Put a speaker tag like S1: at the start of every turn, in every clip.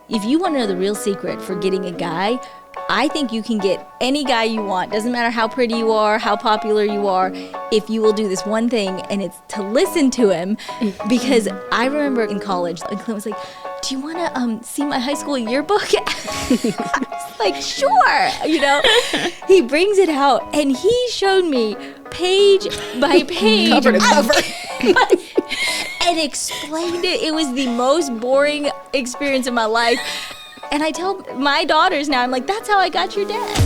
S1: if you want to know the real secret for getting a guy, I think you can get any guy you want. Doesn't matter how pretty you are, how popular you are, if you will do this one thing, and it's to listen to him. Because I remember in college, and Clint was like, do you want to see my high school yearbook? I was like, sure. You know, he brings it out, and he showed me page by page.
S2: Cover to cover.
S1: And explained it. It was the most boring experience of my life. And I tell my daughters now, I'm like, that's how I got your dad.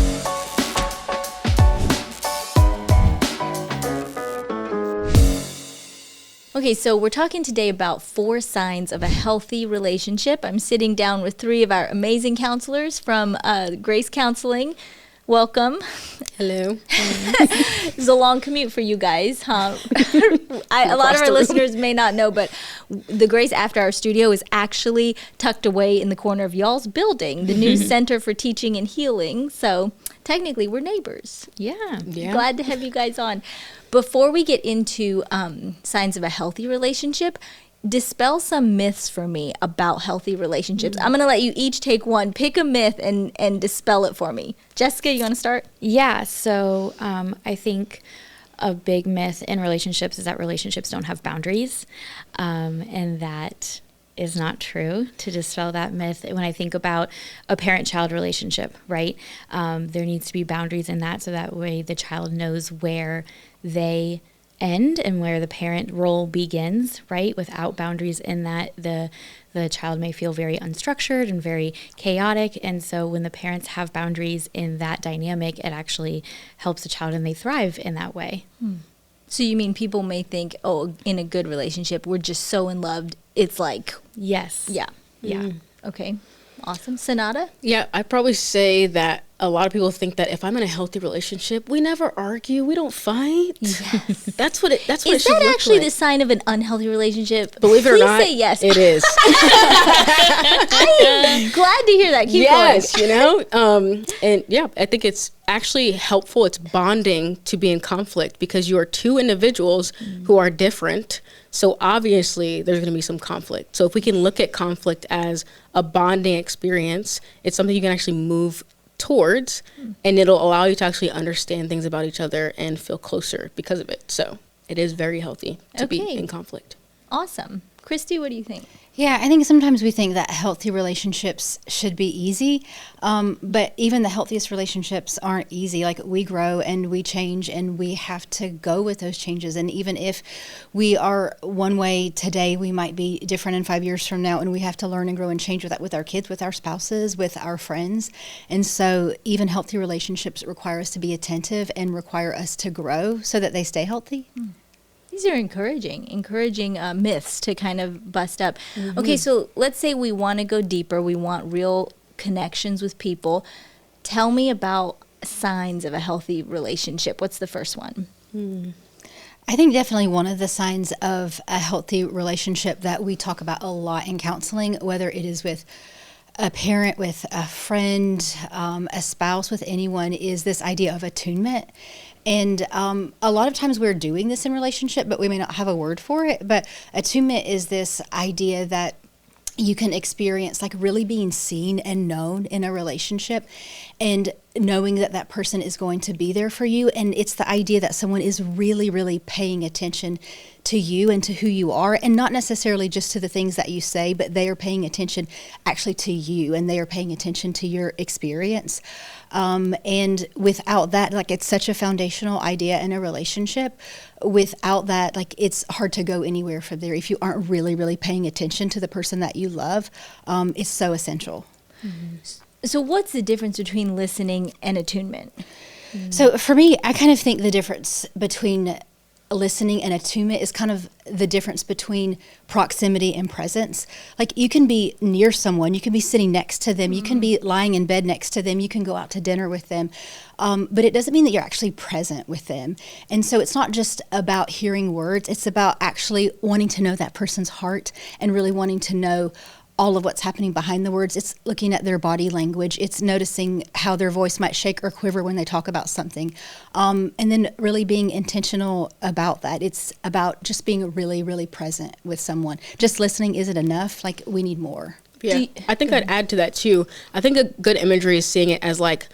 S1: Okay, so we're talking today about 4 signs of a healthy relationship. I'm sitting down with 3 of our amazing counselors from Grace Counseling. Welcome.
S2: Hello.
S1: It's a long commute for you guys, huh? A lot of our listeners may not know, but the Grace After Hours studio is actually tucked away in the corner of y'all's building, the new Center for Teaching and Healing. So technically, we're neighbors.
S3: Yeah.
S1: Glad to have you guys on. Before we get into signs of a healthy relationship, dispel some myths for me about healthy relationships. I'm going to let you each take one, pick a myth, and dispel it for me. Jessica, you want to start?
S3: Yeah. So I think a big myth in relationships is that relationships don't have boundaries, and that is not true. To dispel that myth, when I think about a parent-child relationship, right, there needs to be boundaries in that, so that way the child knows where they end and where the parent role begins, right? Without boundaries in that, the child may feel very unstructured and very chaotic. And so when the parents have boundaries in that dynamic, it actually helps the child and they thrive in that way.
S1: So you mean people may think, oh, in a good relationship, we're just so in love. It's like,
S3: yes.
S1: Yeah. Okay. Awesome. Sonata?
S2: Yeah, I'd probably say that a lot of people think that if I'm in a healthy relationship, we never argue, we don't fight.
S1: Yes.
S2: That's what it should look like.
S1: Is that actually the sign of an unhealthy relationship?
S2: Believe it or not,
S1: Please say yes.
S2: it is.
S1: I'm glad to hear that. Keep going.
S2: You know? And yeah, I think it's actually helpful. It's bonding to be in conflict because you are 2 individuals who are different. So obviously there's going to be some conflict. So if we can look at conflict as a bonding experience, it's something you can actually move towards, and it'll allow you to actually understand things about each other and feel closer because of it. So it is very healthy to be in conflict.
S1: Awesome. Christy, what do you think?
S4: Yeah, I think sometimes we think that healthy relationships should be easy, but even the healthiest relationships aren't easy. Like, we grow and we change and we have to go with those changes. And even if we are one way today, we might be different in 5 years from now, and we have to learn and grow and change with that, with our kids, with our spouses, with our friends. And so even healthy relationships require us to be attentive and require us to grow so that they stay healthy.
S1: These are encouraging myths to kind of bust up. Okay, so let's say we want to go deeper. We want real connections with people. Tell me about signs of a healthy relationship. What's the first one?
S4: I think definitely one of the signs of a healthy relationship that we talk about a lot in counseling, whether it is with a parent, with a friend, a spouse, with anyone, is this idea of attunement. And a lot of times we're doing this in relationship, but we may not have a word for it. But attunement is this idea that you can experience, like, really being seen and known in a relationship, and knowing that that person is going to be there for you. And it's the idea that someone is really, really paying attention to you and to who you are, and not necessarily just to the things that you say, but they are paying attention actually to you, and they are paying attention to your experience. And without that, like, it's such a foundational idea in a relationship. Without that, like, it's hard to go anywhere from there. If you aren't really, really paying attention to the person that you love, it's so essential.
S1: So what's the difference between listening and attunement?
S4: So for me, I kind of think the difference between listening and attunement is kind of the difference between proximity and presence. Like, you can be near someone, you can be sitting next to them, you can be lying in bed next to them, you can go out to dinner with them, but it doesn't mean that you're actually present with them. And so it's not just about hearing words, it's about actually wanting to know that person's heart and really wanting to know all of what's happening behind the words. It's looking at their body language. It's noticing how their voice might shake or quiver when they talk about something. And then really being intentional about that. It's about just being really, really present with someone. Just listening isn't enough. Like, we need more.
S2: Yeah, I think I'd add to that too. I think a good imagery is seeing it as like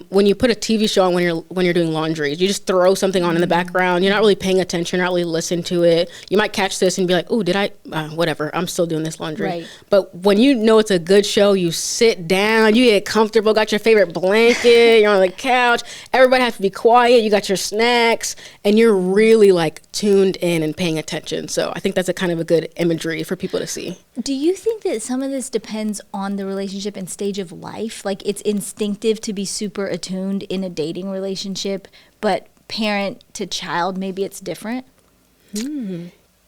S2: when you put a TV show on when you're doing laundry, you just throw something on in the background. You're not really paying attention, you're not really listening to it. You might catch this and be like, "Oh, did I? Whatever. I'm still doing this laundry."
S1: Right.
S2: But when you know it's a good show, you sit down, you get comfortable, got your favorite blanket, you're on the couch. Everybody has to be quiet. You got your snacks, and you're really like tuned in and paying attention. So I think that's a kind of a good imagery for people to see.
S1: Do you think that some of this depends on the relationship and stage of life? Like it's instinctive to be super attuned in a dating relationship, but parent to child, maybe it's different?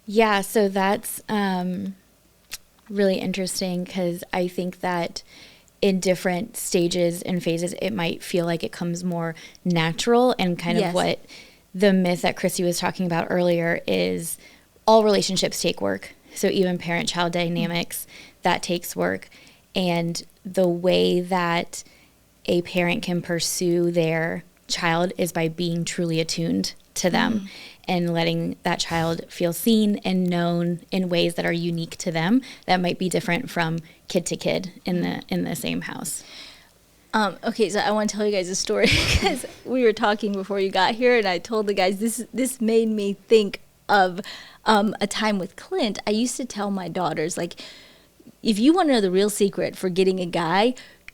S3: Yeah, so that's really interesting because I think that in different stages and phases, it might feel like it comes more natural, and kind of what the myth that Christy was talking about earlier is all relationships take work. So even parent-child dynamics, that takes work. And the way that a parent can pursue their child is by being truly attuned to them and letting that child feel seen and known in ways that are unique to them that might be different from kid to kid in the same house.
S1: Okay, so I want to tell you guys a story because we were talking before you got here, and I told the guys this made me think of a time with Clint. I used to tell my daughters, like, if you want to know the real secret for getting a guy,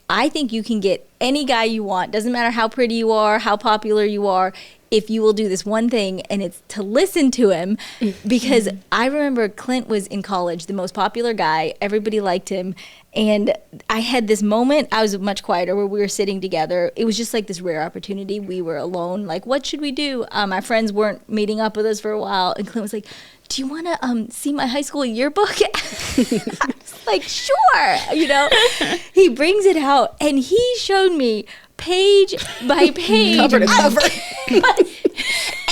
S1: I think you can get any guy you want. Doesn't matter how pretty you are, how popular you are, if you will do this one thing, and it's to listen to him. Because I remember Clint was in college, the most popular guy. Everybody liked him. And I had this moment, I was much quieter, where we were sitting together. It was just like this rare opportunity. We were alone. Like, what should we do? My friends weren't meeting up with us for a while. And Clint was like, do you want to see my high school yearbook? I was like, sure. You know, he brings it out and he showed me page by page,
S2: cover to cover,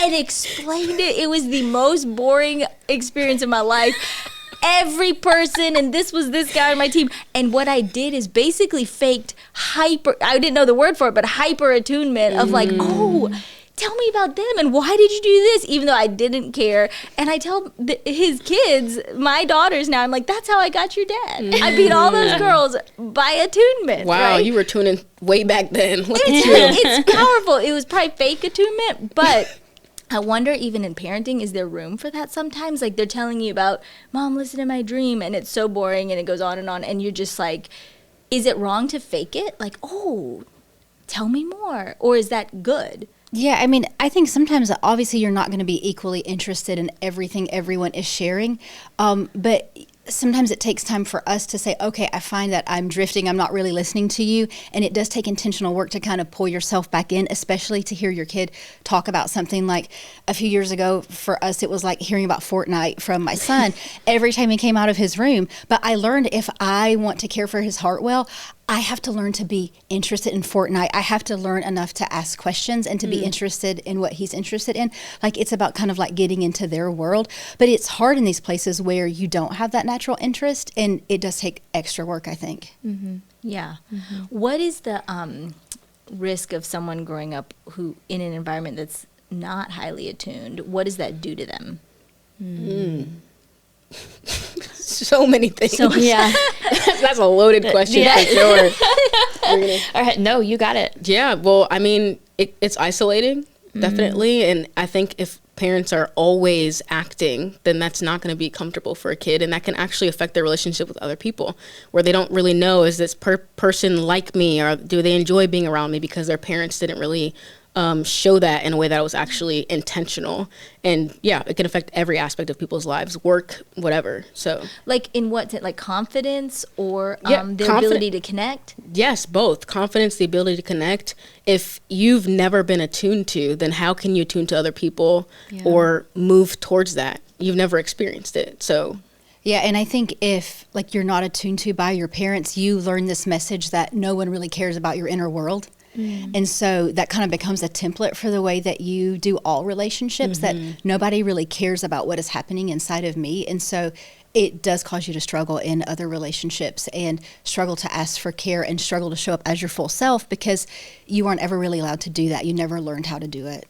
S1: and explained it. It was the most boring experience of my life. Every person, and this was this guy on my team. And what I did is basically faked hyper, I didn't know the word for it, but hyper attunement of like, oh, tell me about them and why did you do this, even though I didn't care. And I tell his kids, my daughters now, I'm like, that's how I got your dad. I beat all those girls by attunement.
S2: Wow,
S1: right?
S2: you were tuning way back then.
S1: It's powerful. It was probably fake attunement, but I wonder, even in parenting, is there room for that sometimes? Like, they're telling you about, Mom, listen to my dream, and it's so boring, and it goes on, and you're just like, is it wrong to fake it? Like, oh, tell me more. Or is that good?
S4: Yeah, I mean, I think sometimes obviously you're not going to be equally interested in everything everyone is sharing, but sometimes it takes time for us to say, okay, I find that I'm drifting, I'm not really listening to you, and it does take intentional work to kind of pull yourself back in, especially to hear your kid talk about something. Like a few years ago for us, it was like hearing about Fortnite from my son every time he came out of his room. But I learned if I want to care for his heart well, I have to learn to be interested in Fortnite. I have to learn enough to ask questions and to be interested in what he's interested in. Like, it's about kind of like getting into their world. But it's hard in these places where you don't have that natural interest, and it does take extra work, I think.
S1: Yeah. What is the risk of someone growing up who in an environment that's not highly attuned? What does that do to them?
S2: So many things.
S3: So, yeah.
S2: That's a loaded question for sure.
S3: All right, no, you got it.
S2: Yeah, well, I mean, it's isolating, definitely. And I think if parents are always acting, then that's not going to be comfortable for a kid. And that can actually affect their relationship with other people, where they don't really know, is this person like me, or do they enjoy being around me, because their parents didn't really show that in a way that was actually intentional. And yeah, it can affect every aspect of people's lives, work, whatever. So
S1: like in what, like confidence or the ability to connect?
S2: Yes, both. Confidence, the ability to connect. If you've never been attuned to, then how can you attune to other people or move towards that? You've never experienced it. So
S4: yeah, and I think if like you're not attuned to by your parents, you learn this message that no one really cares about your inner world. And so that kind of becomes a template for the way that you do all relationships, that nobody really cares about what is happening inside of me. And so it does cause you to struggle in other relationships and struggle to ask for care and struggle to show up as your full self, because you aren't ever really allowed to do that. You never learned how to do it.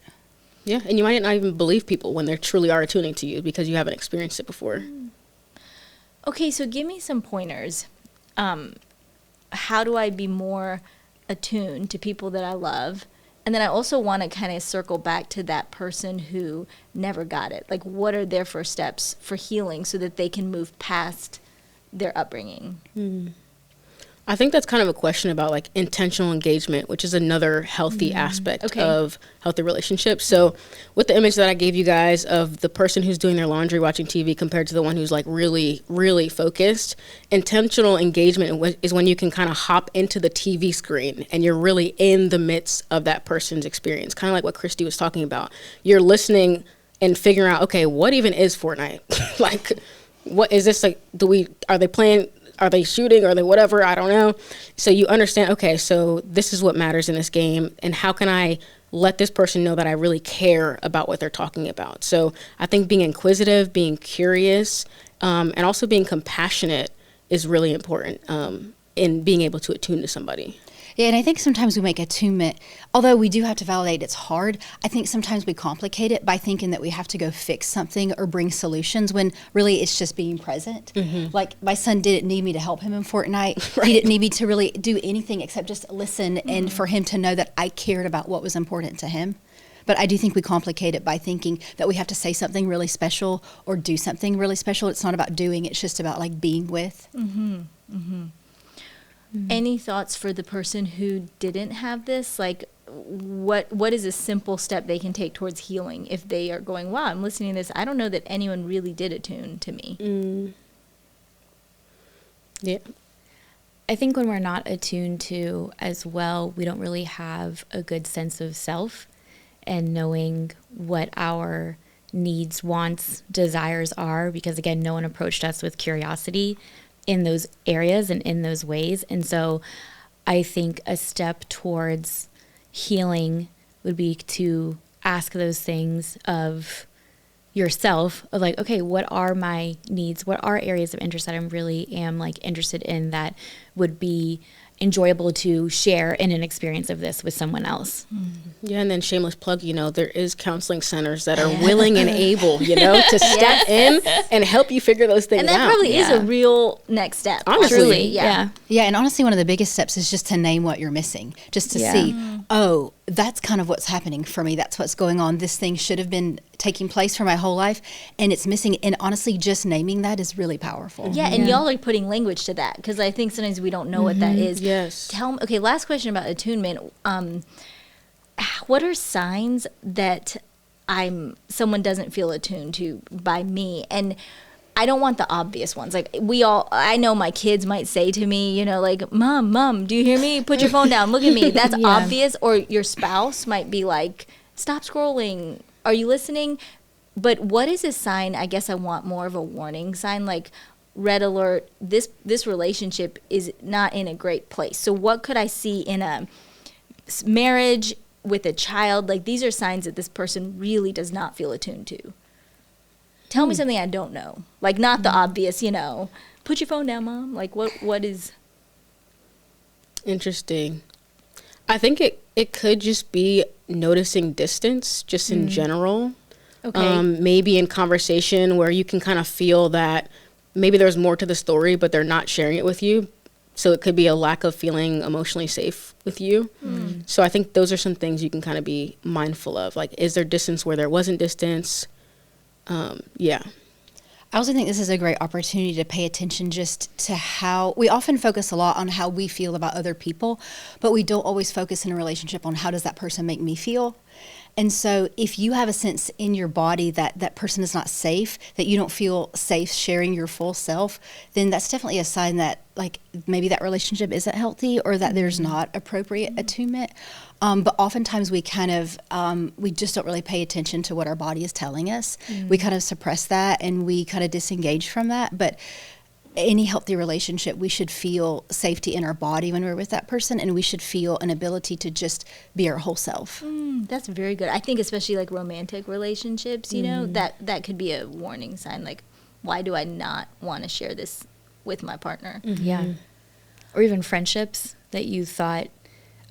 S2: Yeah, and you might not even believe people when they truly are attuning to you because you haven't experienced it before.
S1: Okay, so give me some pointers. how do I be more attuned to people that I love? And then I also want to kind of circle back to that person who never got it. Like, what are their first steps for healing so that they can move past their upbringing?
S2: I think that's kind of a question about like intentional engagement, which is another healthy aspect of healthy relationships. So with the image that I gave you guys of the person who's doing their laundry watching TV compared to the one who's like really, really focused, intentional engagement is when you can kind of hop into the TV screen and you're really in the midst of that person's experience. Kind of like what Christy was talking about. You're listening and figuring out, okay, what even is Fortnite? Like, what is this? Like, are they playing? Are they shooting? Are they whatever? I don't know. So you understand, okay, so this is what matters in this game, and how can I let this person know that I really care about what they're talking about? So I think being inquisitive, being curious, and also being compassionate is really important in being able to attune to somebody.
S4: Yeah, and I think sometimes we make attunement, although we do have to validate it's hard, I think sometimes we complicate it by thinking that we have to go fix something or bring solutions when really it's just being present. Like, my son didn't need me to help him in Fortnite. He didn't need me to really do anything except just listen and for him to know that I cared about what was important to him. But I do think we complicate it by thinking that we have to say something really special or do something really special. It's not about doing, it's just about like being with.
S1: Any thoughts for the person who didn't have this? Like, what is a simple step they can take towards healing if they are going, wow, I'm listening to this, I don't know that anyone really did attune to me?
S2: Yeah.
S3: I think when we're not attuned to as well, we don't really have a good sense of self and knowing what our needs, wants, desires are, because again, no one approached us with curiosity in those areas and in those ways. And so I think a step towards healing would be to ask those things of yourself, of like, okay, what are my needs? What are areas of interest that I really am like interested in that would be enjoyable to share in an experience of this with someone else?
S2: Yeah, and then shameless plug, there is counseling centers that are willing and able, to step in and help you figure those things out.
S1: And that probably is a real next step.
S2: Honestly.
S3: Truly,
S1: Yeah,
S4: and honestly, one of the biggest steps is just to name what you're missing, just to see, oh, that's kind of what's happening for me. That's what's going on. This thing should have been taking place for my whole life, and it's missing. And honestly, just naming that is really powerful.
S1: Yeah, and y'all are putting language to that, because I think sometimes we don't know what that is.
S2: Yes.
S1: Tell me, okay, last question about attunement. What are signs that someone doesn't feel attuned to by me? And I don't want the obvious ones. Like, I know my kids might say to me, like, Mom, do you hear me? Put your phone down. Look at me. That's obvious. Or your spouse might be like, stop scrolling. Are you listening? But what is a sign? I guess I want more of a warning sign, like, red alert, this relationship is not in a great place. So what could I see in a marriage with a child? Like, these are signs that this person really does not feel attuned to. Tell me something I don't know. Like, not the obvious, put your phone down, Mom. Like, what is...
S2: Interesting. I think it could just be noticing distance, just in general.
S1: Okay.
S2: Maybe in conversation where you can kind of feel that maybe there's more to the story, but they're not sharing it with you. So it could be a lack of feeling emotionally safe with you. So I think those are some things you can kind of be mindful of. Like, is there distance where there wasn't distance? Yeah.
S4: I also think this is a great opportunity to pay attention just to how we often focus a lot on how we feel about other people, but we don't always focus in a relationship on how does that person make me feel. And so if you have a sense in your body that that person is not safe, that you don't feel safe sharing your full self, then that's definitely a sign that like maybe that relationship isn't healthy or that there's not appropriate attunement. But oftentimes we kind of, we just don't really pay attention to what our body is telling us. We kind of suppress that and we kind of disengage from that. But any healthy relationship, we should feel safety in our body when we're with that person, and we should feel an ability to just be our whole self.
S1: That's very good. I think especially like romantic relationships, that could be a warning sign. Like, why do I not want to share this with my partner?
S3: Yeah. Or even friendships that you thought,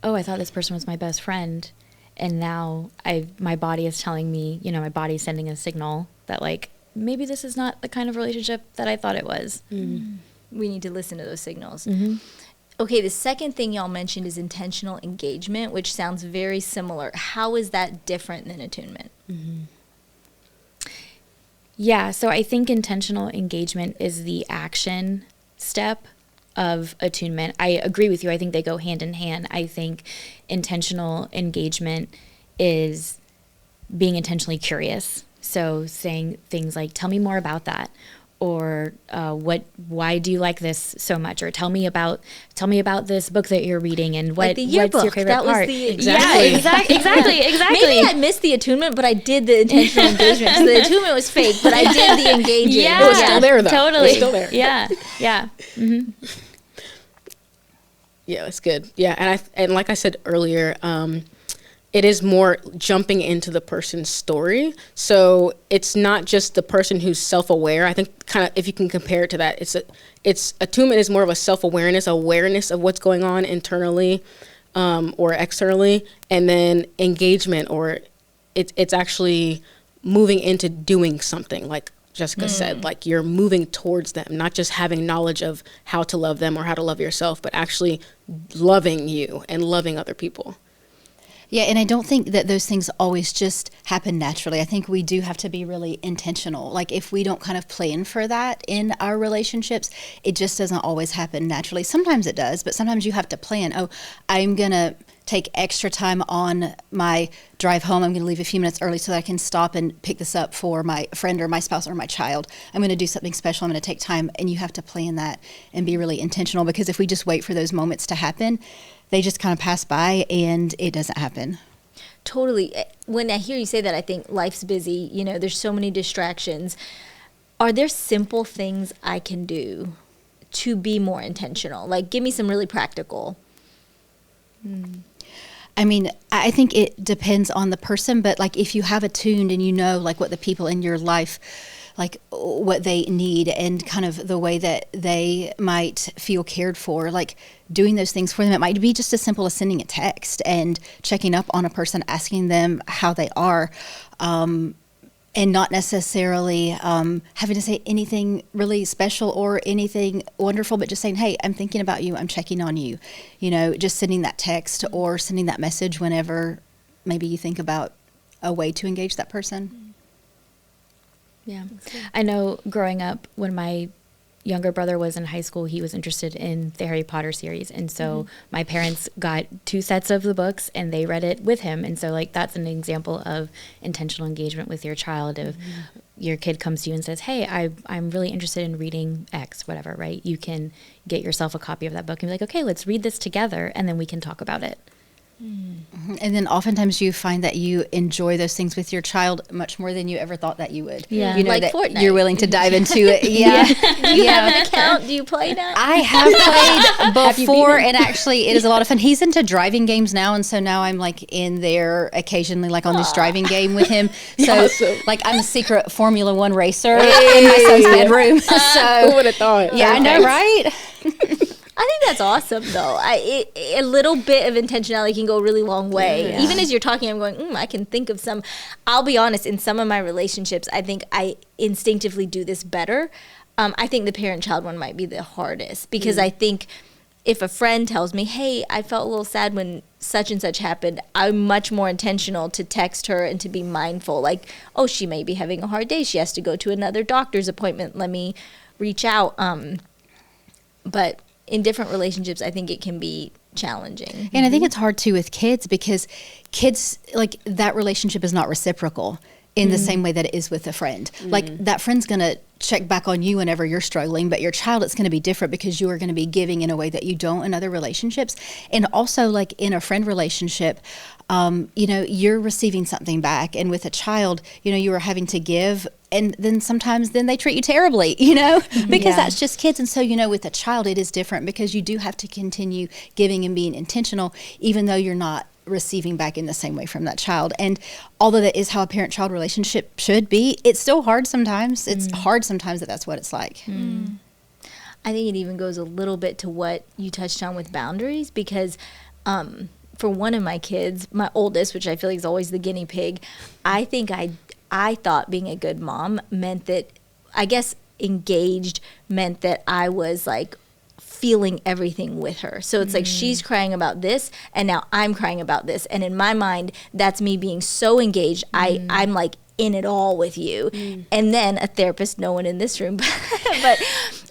S3: oh, I thought this person was my best friend, and now my body is telling me, my body's sending a signal that like, maybe this is not the kind of relationship that I thought it was.
S1: we need to listen to those signals. Okay, the second thing y'all mentioned is intentional engagement, which sounds very similar. How is that different than attunement?
S3: Yeah, so I think intentional engagement is the action step of attunement. I agree with you. I think they go hand in hand. I think intentional engagement is being intentionally curious. So saying things like, tell me more about that. Or why do you like this so much? Or tell me about this book that you're reading and
S1: Like the yearbook.
S3: what's your favorite
S1: That was
S3: part.
S1: exactly.
S3: Yeah, exactly.
S1: Maybe I missed the attunement, but I did the intentional engagement. So the attunement was fake, but I did the engaging.
S3: Yeah,
S2: It was still there, though.
S3: Totally.
S2: It was still there.
S3: Yeah.
S2: Yeah, it's good. Yeah, and like I said earlier, it is more jumping into the person's story. So it's not just the person who's self-aware. I think kind of if you can compare it to that, it's attunement is more of a self-awareness, awareness of what's going on internally or externally, and then engagement, or it's actually moving into doing something, like Jessica said, like you're moving towards them, not just having knowledge of how to love them or how to love yourself, but actually loving you and loving other people.
S4: Yeah, and I don't think that those things always just happen naturally. I think we do have to be really intentional. Like if we don't kind of plan for that in our relationships, it just doesn't always happen naturally. Sometimes it does, but sometimes you have to plan. Oh, I'm going to take extra time on my drive home. I'm going to leave a few minutes early so that I can stop and pick this up for my friend or my spouse or my child. I'm going to do something special. I'm going to take time, and you have to plan that and be really intentional, because if we just wait for those moments to happen, they just kind of pass by and it doesn't happen.
S1: Totally. When I hear you say that, I think life's busy. You know, there's so many distractions. Are there simple things I can do to be more intentional? Like, give me some really practical.
S4: I mean, I think it depends on the person, but like if you have attuned and you know like what the people in your life, like what they need and kind of the way that they might feel cared for, like doing those things for them. It might be just as simple as sending a text and checking up on a person, asking them how they are, and not necessarily having to say anything really special or anything wonderful, but just saying, hey, I'm thinking about you, I'm checking on you. You know, just sending that text or sending that message whenever maybe you think about a way to engage that person.
S3: Yeah. I know growing up, when my younger brother was in high school, he was interested in the Harry Potter series. And so my parents got 2 sets of the books and they read it with him. And so like that's an example of intentional engagement with your child. If your kid comes to you and says, hey, I'm really interested in reading X, whatever, right? You can get yourself a copy of that book and be like, okay, let's read this together and then we can talk about it.
S4: And then oftentimes you find that you enjoy those things with your child much more than you ever thought that you would.
S3: Yeah.
S4: You know,
S1: Like
S4: that
S1: Fortnite.
S4: you're willing to dive into it. Yeah.
S1: Do you have an account? Do you play that?
S4: I have played before, and actually it is a lot of fun. He's into driving games now, and so now I'm like in there occasionally, like on this driving game with him. So
S2: Awesome.
S4: like I'm a secret Formula One racer in my son's bedroom. So
S2: Who would have thought?
S4: yeah, I know, right?
S1: I think that's awesome, though. A little bit of intentionality can go a really long way.
S3: Yeah.
S1: Even as you're talking, I'm going, I can think of some. I'll be honest, in some of my relationships, I think I instinctively do this better. I think the parent-child one might be the hardest, because I think if a friend tells me, hey, I felt a little sad when such and such happened, I'm much more intentional to text her and to be mindful. Like, oh, she may be having a hard day. She has to go to another doctor's appointment. Let me reach out. But in different relationships, I think it can be challenging.
S4: And I think it's hard too with kids, because kids, like that relationship is not reciprocal in the same way that it is with a friend. Like that friend's going to check back on you whenever you're struggling, but your child, it's going to be different because you are going to be giving in a way that you don't in other relationships. And also like in a friend relationship, you know, you're receiving something back, and with a child, you know, you are having to give, and then sometimes then they treat you terribly, you know, because that's just kids. And so, you know, with a child, it is different because you do have to continue giving and being intentional, even though you're not receiving back in the same way from that child. And although that is how a parent-child relationship should be, it's still hard sometimes. It's hard sometimes that's what it's like.
S1: I think it even goes a little bit to what you touched on with boundaries, because for one of my kids, my oldest, which I feel like is always the guinea pig, I think I thought being a good mom meant that, I guess engaged meant that I was like feeling everything with her. So it's like she's crying about this and now I'm crying about this. And in my mind, that's me being so engaged. I'm like in it all with you. And then a therapist, no one in this room, but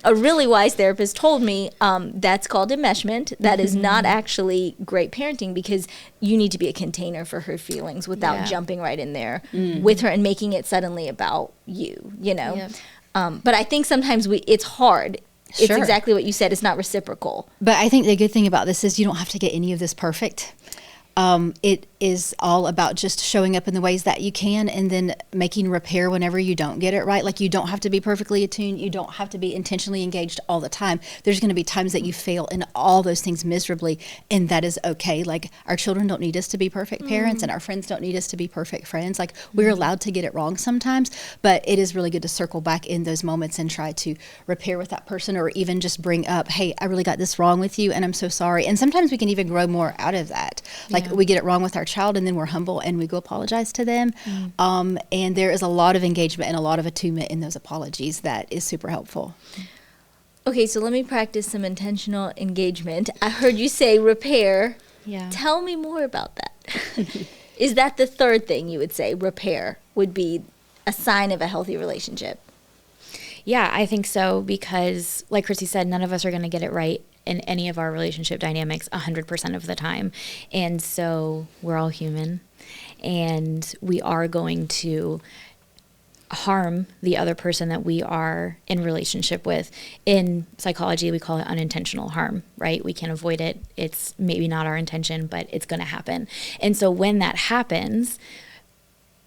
S1: a really wise therapist told me that's called enmeshment. That is not actually great parenting, because you need to be a container for her feelings without jumping right in there with her and making it suddenly about you, you know? Yep. But I think sometimes it's hard. It's exactly what you said. It's not reciprocal.
S4: But I think the good thing about this is you don't have to get any of this perfect. It is all about just showing up in the ways that you can, and then making repair whenever you don't get it right. Like, you don't have to be perfectly attuned. You don't have to be intentionally engaged all the time. There's going to be times that you fail in all those things miserably, and that is okay. Like, our children don't need us to be perfect parents, and our friends don't need us to be perfect friends. Like, we're allowed to get it wrong sometimes, but it is really good to circle back in those moments and try to repair with that person, or even just bring up, hey, I really got this wrong with you, and I'm so sorry. And sometimes we can even grow more out of that. Like, we get it wrong with our child, and then we're humble and we go apologize to them. And there is a lot of engagement and a lot of attunement in those apologies that is super helpful.
S1: Okay, so let me practice some intentional engagement. I heard you say repair.
S3: Yeah.
S1: Tell me more about that. Is that the third thing you would say? Repair would be a sign of a healthy relationship.
S3: Yeah, I think so, because like Chrissy said, none of us are going to get it right in any of our relationship dynamics 100% of the time. And so we're all human, and we are going to harm the other person that we are in relationship with. In psychology, we call it unintentional harm, right? We can't avoid it. It's maybe not our intention, but it's going to happen. And so when that happens,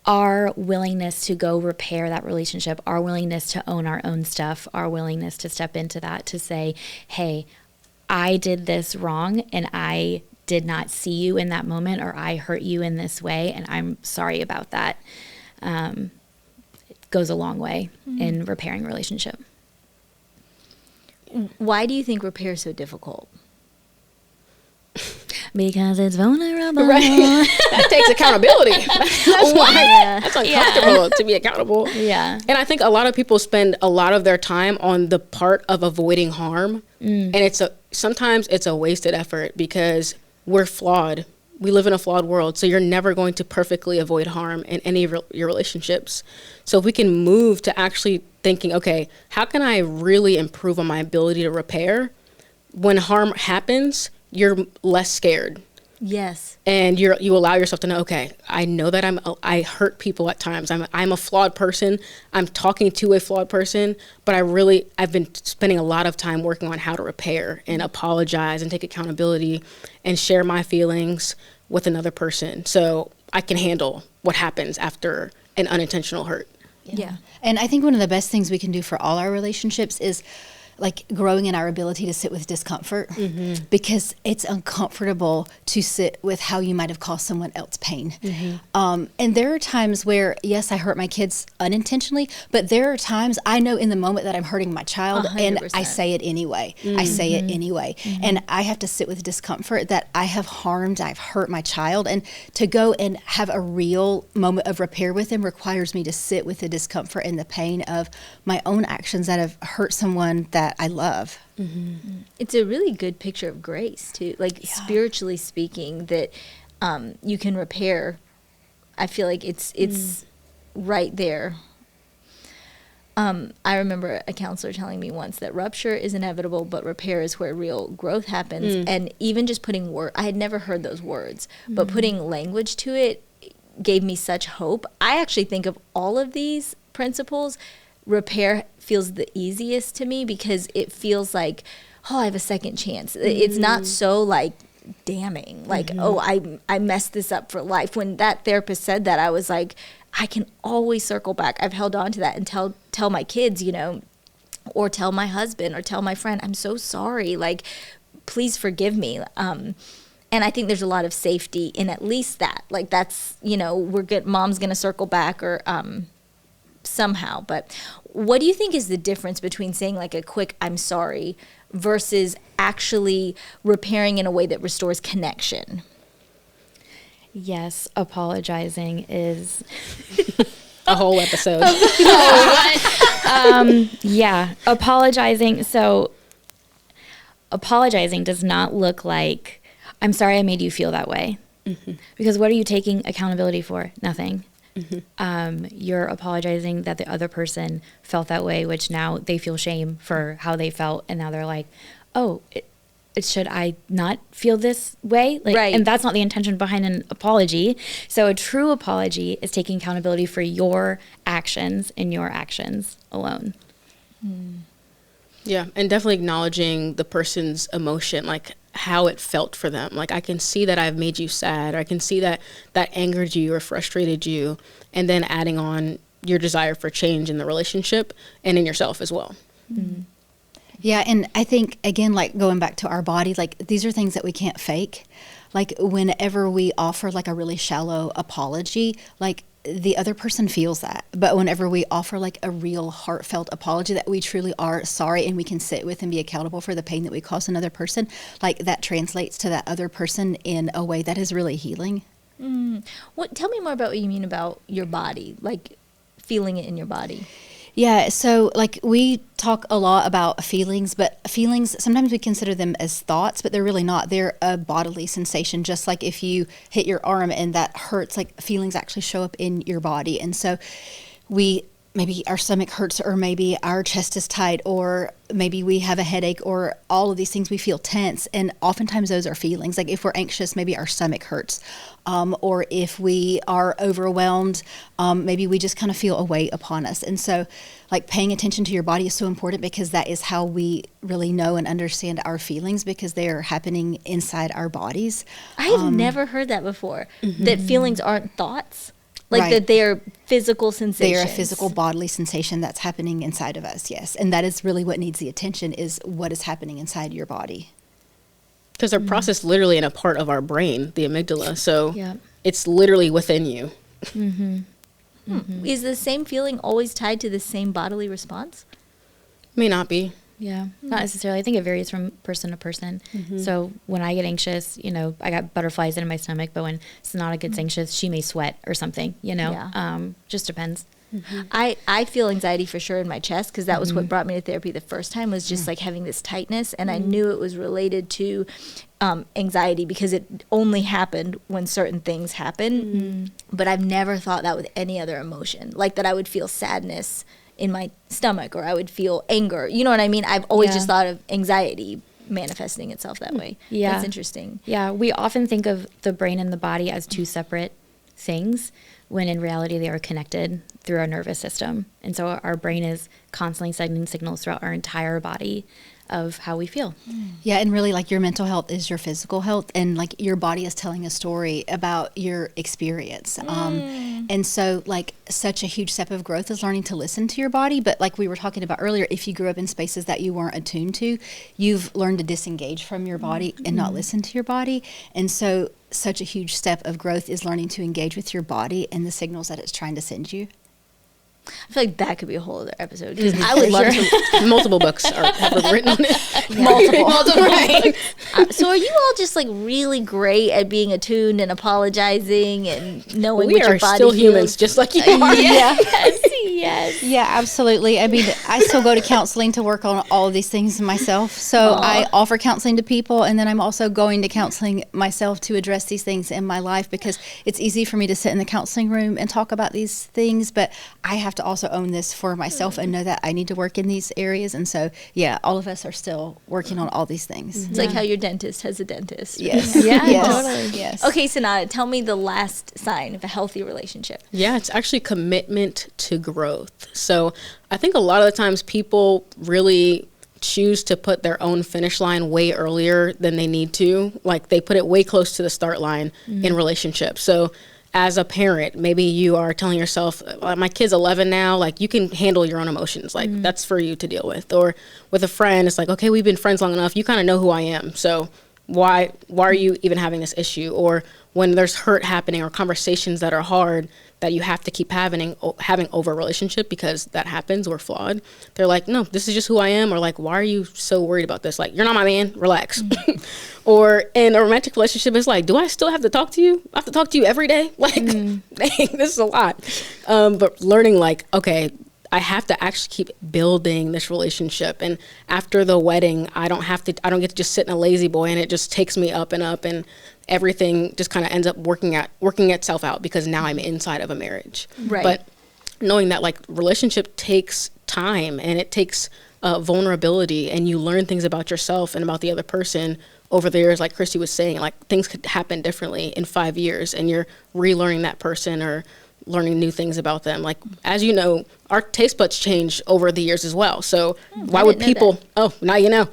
S3: our willingness to go repair that relationship, our willingness to own our own stuff, our willingness to step into that, to say, hey, I did this wrong and I did not see you in that moment, or I hurt you in this way and I'm sorry about that. It goes a long way in repairing a relationship.
S1: Why do you think repair is so difficult?
S3: Because it's vulnerable.
S2: Right. That takes accountability. That's why that's uncomfortable to be accountable.
S3: Yeah.
S2: And I think a lot of people spend a lot of their time on the part of avoiding harm. And sometimes it's a wasted effort, because we're flawed. We live in a flawed world. So you're never going to perfectly avoid harm in any of your relationships. So if we can move to actually thinking, okay, how can I really improve on my ability to repair? When harm happens, you're less scared.
S1: Yes. And
S2: you allow yourself to know, okay, I know that I hurt people at times. I'm a flawed person. I'm talking to a flawed person, but I've been spending a lot of time working on how to repair and apologize and take accountability and share my feelings with another person, so I can handle what happens after an unintentional hurt.
S1: Yeah.
S4: And I think one of the best things we can do for all our relationships is like growing in our ability to sit with discomfort, because it's uncomfortable to sit with how you might have caused someone else pain. And there are times where, yes, I hurt my kids unintentionally, but there are times I know in the moment that I'm hurting my child
S1: 100%.
S4: and I say it anyway. I say it anyway. And I have to sit with discomfort that I've hurt my child. And to go and have a real moment of repair with them requires me to sit with the discomfort and the pain of my own actions that have hurt someone that I love.
S1: It's a really good picture of grace too, like spiritually speaking, that you can repair. I feel like it's right there. I remember a counselor telling me once that rupture is inevitable, but repair is where real growth happens. And even just putting I had never heard those words, but putting language to it gave me such hope. I actually think of all of these principles, repair feels the easiest to me, because it feels like, oh, I have a second chance. It's not so like damning, like, oh, I messed this up for life. When that therapist said that, I was like, I can always circle back. I've held on to that and tell my kids, or tell my husband or tell my friend, I'm so sorry, like, please forgive me. And I think there's a lot of safety in at least that, like, that's, we're good. Mom's going to circle back, or somehow. But what do you think is the difference between saying like a quick I'm sorry versus actually repairing in a way that restores connection?
S3: Yes, apologizing is
S2: a whole episode.
S3: Yeah, apologizing. So apologizing does not look like, I'm sorry I made you feel that way. Because what are you taking accountability for? Nothing. You're apologizing that the other person felt that way, which now they feel shame for how they felt. And now they're like, oh, should I not feel this way? Like,
S1: right.
S3: And that's not the intention behind an apology. So a true apology is taking accountability for your actions and your actions alone.
S2: Yeah, and definitely acknowledging the person's emotion, like how it felt for them. Like, I can see that I've made you sad, or I can see that that angered you or frustrated you, and then adding on your desire for change in the relationship and in yourself as well.
S4: Yeah, and I think, again, like going back to our body, like these are things that we can't fake. Like whenever we offer like a really shallow apology, like the other person feels that. But whenever we offer like a real heartfelt apology that we truly are sorry and we can sit with and be accountable for the pain that we caused another person, like that translates to that other person in a way that is really healing.
S1: Tell me more about what you mean about your body, like feeling it in your body.
S4: Yeah, so like we talk a lot about feelings, but feelings, sometimes we consider them as thoughts, but they're really not. They're a bodily sensation, just like if you hit your arm and that hurts, like feelings actually show up in your body. And so maybe our stomach hurts, or maybe our chest is tight, or maybe we have a headache, or all of these things we feel tense. And oftentimes those are feelings. Like if we're anxious, maybe our stomach hurts. Or if we are overwhelmed, maybe we just kind of feel a weight upon us. And so like paying attention to your body is so important, because that is how we really know and understand our feelings, because they are happening inside our bodies.
S1: I've never heard that before, that feelings aren't thoughts. Like
S4: Right.
S1: that they're physical sensations.
S4: They are a physical bodily sensation that's happening inside of us, yes. And that is really what needs the attention, is what is happening inside your body.
S2: Because they're processed literally in a part of our brain, the amygdala. So
S3: Yep.
S2: it's literally within you.
S1: Is the same feeling always tied to the same bodily response?
S2: May not be.
S3: Yeah, not necessarily. I think it varies from person to person. So when I get anxious, I got butterflies in my stomach, but when Sonata gets anxious, she may sweat or something,
S1: Yeah.
S3: Just depends.
S1: I feel anxiety for sure in my chest, because that was what brought me to therapy the first time, was just like having this tightness, and I knew it was related to anxiety, because it only happened when certain things happen. But I've never thought that with any other emotion, like that I would feel sadness in my stomach, or I would feel anger. You know what I mean? I've always just thought of anxiety manifesting itself that way.
S3: Yeah.
S1: That's interesting.
S3: Yeah, we often think of the brain and the body as two separate things, when in reality they are connected through our nervous system. And so our brain is constantly sending signals throughout our entire body of how we feel.
S4: Yeah, and really like your mental health is your physical health, and like your body is telling a story about your experience. And so like such a huge step of growth is learning to listen to your body. But like we were talking about earlier, if you grew up in spaces that you weren't attuned to, you've learned to disengage from your body and not listen to your body. And so such a huge step of growth is learning to engage with your body and the signals that it's trying to send you.
S1: I feel like that could be a whole other episode, because I would love to.
S2: Multiple books have been written on it.
S1: Multiple. Right. So are you all just like really great at being attuned and apologizing and knowing
S2: We
S1: what your
S2: are
S1: body
S2: still
S1: feels?
S2: humans, just like you are.
S3: Yes.
S4: Yeah, absolutely. I mean, I still go to counseling to work on all of these things myself. So I offer counseling to people, and then I'm also going to counseling myself to address these things in my life, because it's easy for me to sit in the counseling room and talk about these things, but I have to also own this for myself and know that I need to work in these areas. And so, yeah, all of us are still working on all these things.
S1: It's like how your dentist has a dentist.
S4: Yes.
S3: Yeah,
S4: Yes.
S3: totally.
S4: Yes.
S1: Okay, Sonata, tell me the last sign of a healthy relationship.
S2: Yeah, it's actually commitment to growth. So I think a lot of the times people really choose to put their own finish line way earlier than they need to. Like they put it way close to the start line in relationships. So as a parent, maybe you are telling yourself, my kid's 11 now, like you can handle your own emotions. Like that's for you to deal with. Or with a friend, it's like, okay, we've been friends long enough. You kind of know who I am. So why are you even having this issue? Or when there's hurt happening or conversations that are hard that you have to keep having over a relationship because that happens, we're flawed. They're like, no, this is just who I am. Or like, why are you so worried about this? Like, you're not my man, relax. Or in a romantic relationship, it's like, do I still have to talk to you? I have to talk to you every day? Like, dang, this is a lot. But learning like, okay, I have to actually keep building this relationship. And after the wedding, I don't get to just sit in a lazy boy and it just takes me up and everything just kind of ends up working itself out because now I'm inside of a marriage.
S1: Right.
S2: But knowing that like relationship takes time and it takes vulnerability, and you learn things about yourself and about the other person over the years. Like Christy was saying, like things could happen differently in 5 years and you're relearning that person or learning new things about them. Like, as you know, our taste buds change over the years as well. So why would people, now you know.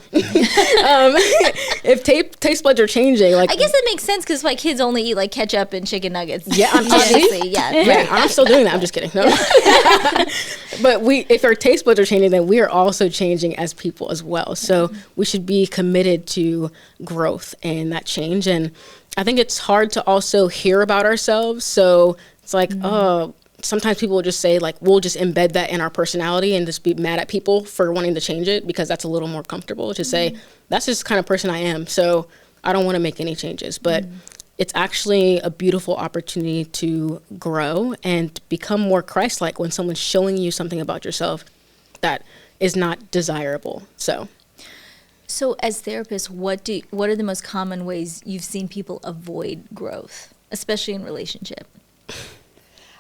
S2: If taste buds are changing, like.
S1: I guess that makes sense because like kids only eat like ketchup and chicken nuggets.
S2: Yeah,
S1: obviously, yeah.
S2: Yeah, I'm still doing that. I'm just kidding. No. But if our taste buds are changing, then we are also changing as people as well. So we should be committed to growth and that change. And I think it's hard to also hear about ourselves. So it's like, sometimes people will just say like, we'll just embed that in our personality and just be mad at people for wanting to change it because that's a little more comfortable to say, that's just the kind of person I am. So I don't want to make any changes. But it's actually a beautiful opportunity to grow and become more Christ-like when someone's showing you something about yourself that is not desirable. So
S1: as therapists, what are the most common ways you've seen people avoid growth, especially in relationship?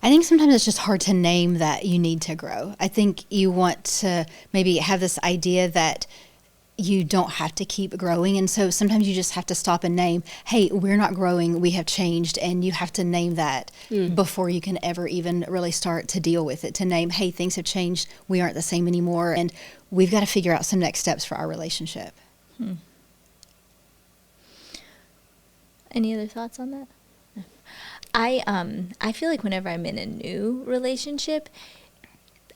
S4: I think sometimes it's just hard to name that you need to grow. I think you want to maybe have this idea that you don't have to keep growing. And so sometimes you just have to stop and name, hey, we're not growing, we have changed. And you have to name that before you can ever even really start to deal with it. To name, hey, things have changed, we aren't the same anymore. And we've got to figure out some next steps for our relationship.
S1: Any other thoughts on that? I feel like whenever I'm in a new relationship,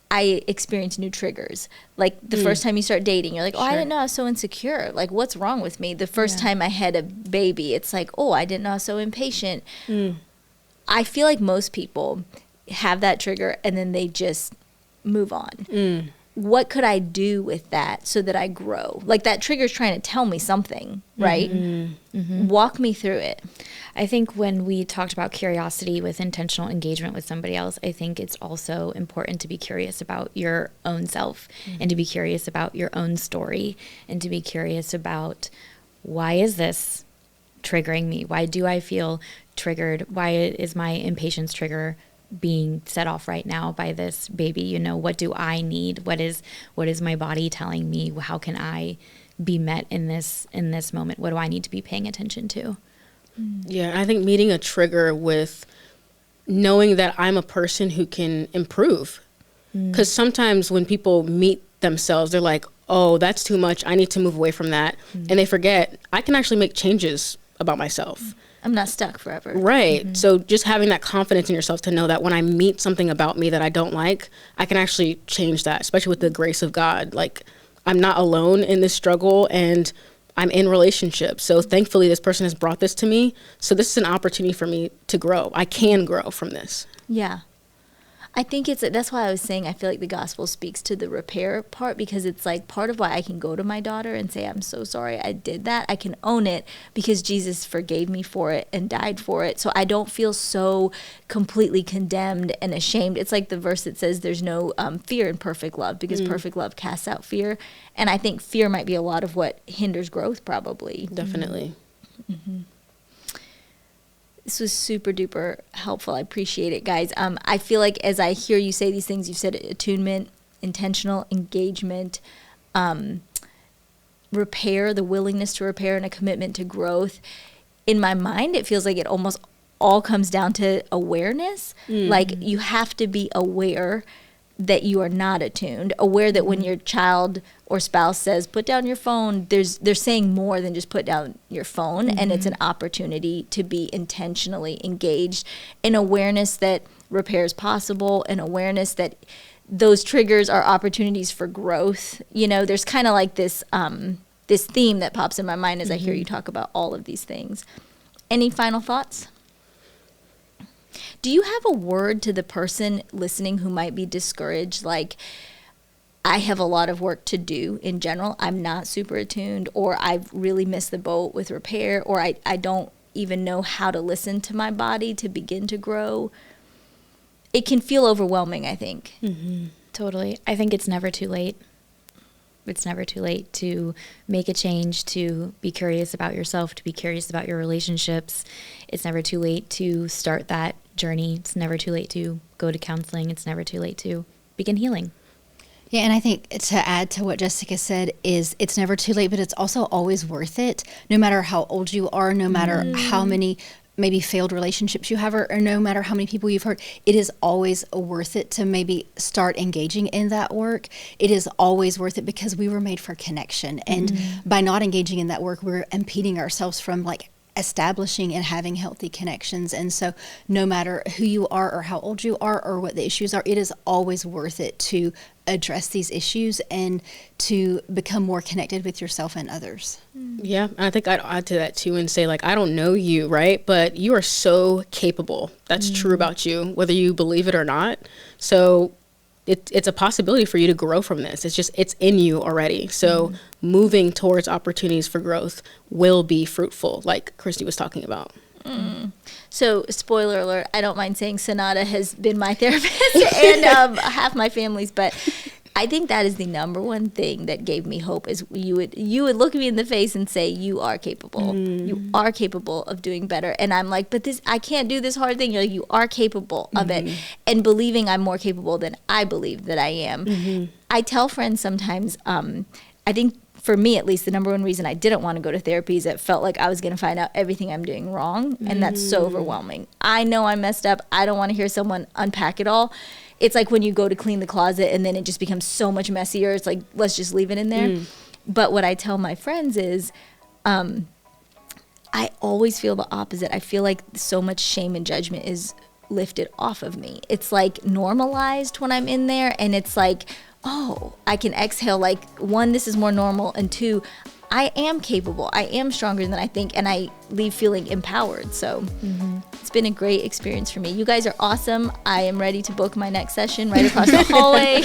S1: I experience new triggers. Like the first time you start dating, you're like, I didn't know I was so insecure. Like, what's wrong with me? The first time I had a baby, it's like, I didn't know I was so impatient. I feel like most people have that trigger and then they just move on. What could I do with that so that I grow? Like that trigger is trying to tell me something, right? Walk me through it.
S3: I think when we talked about curiosity with intentional engagement with somebody else, I think it's also important to be curious about your own self and to be curious about your own story and to be curious about, why is this triggering me? Why do I feel triggered? Why is my impatience trigger being set off right now by this baby? What do I need? What is my body telling me? How can I be met in this moment? What do I need to be paying attention to?
S2: Yeah, I think meeting a trigger with knowing that I'm a person who can improve. Because sometimes when people meet themselves, they're like, oh, that's too much, I need to move away from that. And they forget, I can actually make changes about myself.
S1: I'm not stuck forever.
S2: Right. So just having that confidence in yourself to know that when I meet something about me that I don't like, I can actually change that, especially with the grace of God. Like, I'm not alone in this struggle and I'm in relationship. So thankfully this person has brought this to me. So this is an opportunity for me to grow. I can grow from this.
S1: Yeah. I think that's why I was saying I feel like the gospel speaks to the repair part, because it's like part of why I can go to my daughter and say, I'm so sorry I did that. I can own it because Jesus forgave me for it and died for it. So I don't feel so completely condemned and ashamed. It's like the verse that says there's no fear in perfect love, because perfect love casts out fear. And I think fear might be a lot of what hinders growth, probably.
S2: Definitely.
S1: This was super duper helpful. I appreciate it, guys. I feel like as I hear you say these things, you've said attunement, intentional engagement, repair, the willingness to repair, and a commitment to growth. In my mind, it feels like it almost all comes down to awareness. Like you have to be aware that you are not attuned, aware that when your child or spouse says, put down your phone, they're saying more than just put down your phone. And it's an opportunity to be intentionally engaged, an awareness that repair is possible, an awareness that those triggers are opportunities for growth. There's kind of like this this theme that pops in my mind as I hear you talk about all of these things. Any final thoughts? Do you have a word to the person listening who might be discouraged? Like, I have a lot of work to do in general. I'm not super attuned, or I've really missed the boat with repair, or I don't even know how to listen to my body to begin to grow. It can feel overwhelming, I think.
S3: Mm-hmm. Totally. I think it's never too late. It's never too late to make a change, to be curious about yourself, to be curious about your relationships. It's never too late to start that journey. It's never too late to go to counseling. It's never too late to begin healing.
S4: Yeah, and I think to add to what Jessica said is it's never too late, but it's also always worth it, no matter how old you are, no matter how many maybe failed relationships you have, or no matter how many people you've hurt. It is always worth it to maybe start engaging in that work. It is always worth it because we were made for connection. And by not engaging in that work, we're impeding ourselves from like establishing and having healthy connections. And so no matter who you are or how old you are or what the issues are, it is always worth it to address these issues and to become more connected with yourself and others.
S2: Yeah, and I think I'd add to that too and say, like, I don't know you, right? But you are so capable. That's true about you, whether you believe it or not. So it's a possibility for you to grow from this. It's in you already. So moving towards opportunities for growth will be fruitful, like Christy was talking about.
S1: So, spoiler alert, I don't mind saying Sonata has been my therapist and half my family's, but I think that is the number one thing that gave me hope is you would look me in the face and say, you are capable. You are capable of doing better. And I'm like, but I can't do this hard thing. You're like, you are capable of it. And believing I'm more capable than I believe that I am. I tell friends sometimes, I think for me, at least, the number one reason I didn't want to go to therapy is it felt like I was going to find out everything I'm doing wrong. And that's so overwhelming. I know I messed up. I don't want to hear someone unpack it all. It's like when you go to clean the closet and then it just becomes so much messier. It's like, let's just leave it in there. But what I tell my friends is, I always feel the opposite. I feel like so much shame and judgment is lifted off of me. It's like normalized when I'm in there, and it's like, oh, I can exhale. Like, one, this is more normal, and two, I am capable. I am stronger than I think, and I leave feeling empowered. So it's been a great experience for me. You guys are awesome. I am ready to book my next session right across the hallway.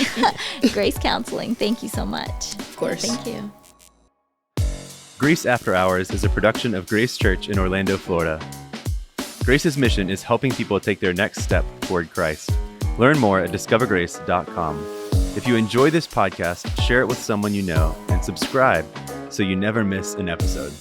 S1: Grace Counseling. Thank you so much.
S2: Of course.
S3: Thank you.
S5: Grace After Hours is a production of Grace Church in Orlando, Florida. Grace's mission is helping people take their next step toward Christ. Learn more at discovergrace.com. If you enjoy this podcast, share it with someone you know and subscribe so you never miss an episode.